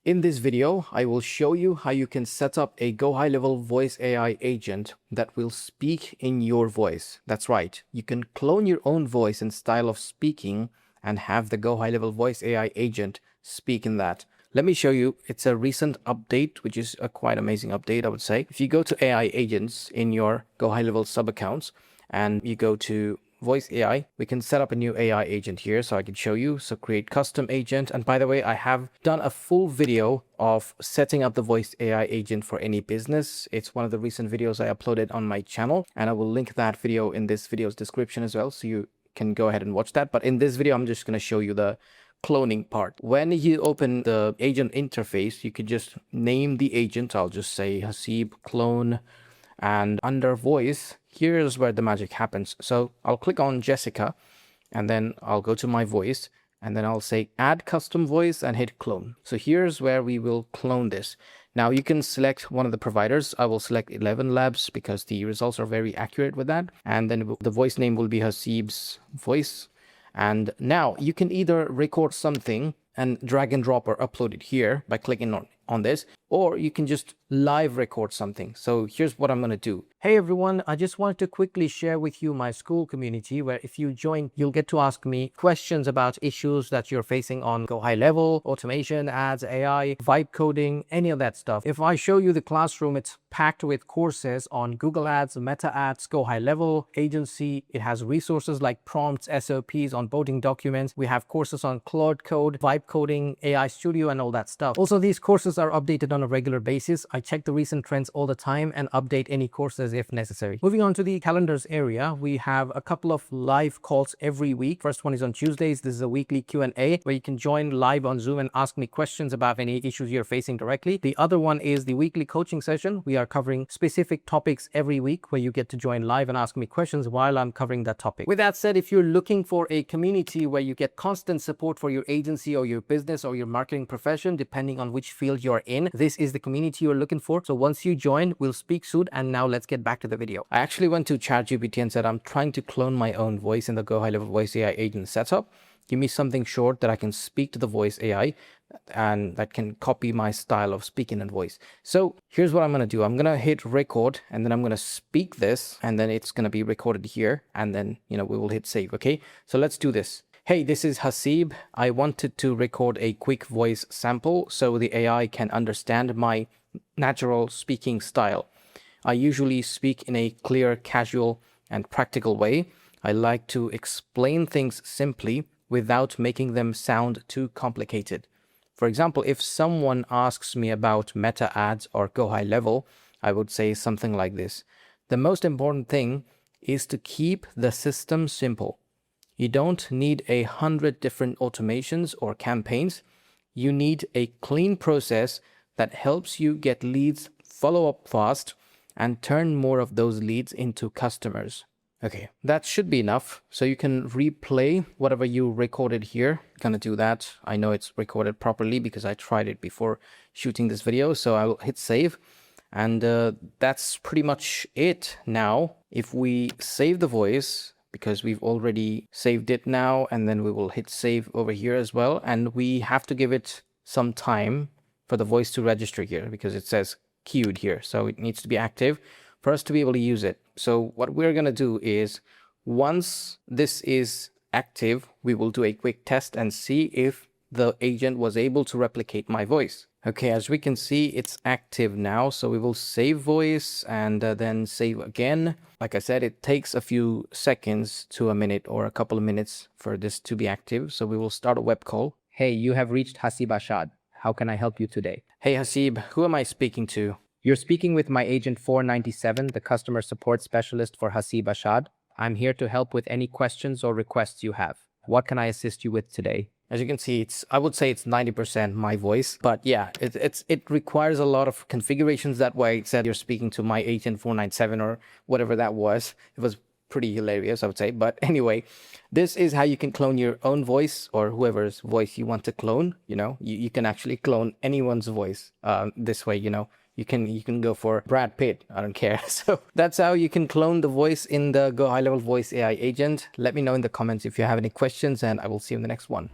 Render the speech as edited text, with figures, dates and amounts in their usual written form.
In this video, I will show you how you can set up a GoHighLevel voice AI agent that will speak in your voice. That's right, you can clone your own voice and style of speaking and have the GoHighLevel voice AI agent speak in that. Let me show you. It's a recent update, which is a quite amazing update, I would say. If you go to AI agents in your GoHighLevel sub accounts and you go to voice AI, we can set up a new AI agent here, so I can show you. So create custom agent. And by the way, I have done a full video of setting up the voice AI agent for any business. It's one of the recent videos I uploaded on my channel, and I will link that video in this video's description as well, so you can go ahead and watch that. But in this video, I'm just going to show you the cloning part. When you open the agent interface, you can just name the agent. I'll just say Hasib clone, and under voice, here's where the magic happens. So I'll click on Jessica, and then I'll go to my voice, and then I'll say add custom voice and hit clone. So here's where we will clone this. Now you can select one of the providers. I will select 11 Labs because the results are very accurate with that. And then the voice name will be Hasib's voice. And now you can either record something and drag and drop or upload it here by clicking on this, or you can just live record something. So here's what I'm going to do. Hey everyone, I just wanted to quickly share with you my school community, where if you join, you'll get to ask me questions about issues that you're facing on GoHighLevel, automation, ads, AI, vibe coding, any of that stuff. If I show you the classroom, it's packed with courses on Google Ads, Meta Ads, GoHighLevel, agency. It has resources like prompts, SOPs, onboarding documents. We have courses on Claude Code, vibe coding, AI Studio, and all that stuff. Also, these courses are updated on a regular basis. I check the recent trends all the time and update any courses if necessary. Moving on to the calendars area, we have a couple of live calls every week. First one is on Tuesdays. This is a weekly Q&A where you can join live on Zoom and ask me questions about any issues you're facing directly. The other one is the weekly coaching session. We are covering specific topics every week where you get to join live and ask me questions while I'm covering that topic. With that said, if you're looking for a community where you get constant support for your agency or your business or your marketing profession, depending on which field you're in, this is the community you're looking for. So once you join, we'll speak soon. And now let's get back to the video. I actually went to ChatGPT and said, I'm trying to clone my own voice in the GoHighLevel voice AI agent setup. Give me something short that I can speak to the voice AI and that can copy my style of speaking and voice. So here's what I'm going to do. I'm going to hit record, and then I'm going to speak this, and then it's going to be recorded here, and then, we will hit save. Okay, so let's do this. Hey, this is Hasib. I wanted to record a quick voice sample so the AI can understand my natural speaking style. I usually speak in a clear, casual, and practical way. I like to explain things simply without making them sound too complicated. For example, if someone asks me about Meta Ads or GoHighLevel, I would say something like this. The most important thing is to keep the system simple. You don't need 100 different automations or campaigns. You need a clean process that helps you get leads, follow up fast, and turn more of those leads into customers. Okay, that should be enough. So you can replay whatever you recorded here. Gonna do that. I know it's recorded properly because I tried it before shooting this video. So I will hit save. And that's pretty much it. Now, if we save the voice, because we've already saved it now, and then we will hit save over here as well. And we have to give it some time for the voice to register here because it says queued here. So it needs to be active for us to be able to use it. So what we're going to do is, once this is active, we will do a quick test and see if the agent was able to replicate my voice. Okay, as we can see, it's active now. So we will save voice and then save again. Like I said, it takes a few seconds to a minute or a couple of minutes for this to be active. So we will start a web call. Hey, you have reached Hasib Ashad. How can I help you today? Hey Hasib, who am I speaking to? You're speaking with my agent 497, the customer support specialist for Hasib Ashad. I'm here to help with any questions or requests you have. What can I assist you with today? As you can see, I would say it's 90% my voice, but yeah, it requires a lot of configurations. That way it said you're speaking to my agent 497 or whatever that was. It was pretty hilarious, I would say. But anyway, this is how you can clone your own voice or whoever's voice you want to clone. You can actually clone anyone's voice this way. You can go for Brad Pitt. I don't care. So that's how you can clone the voice in the GoHighLevel voice AI agent. Let me know in the comments if you have any questions, and I will see you in the next one.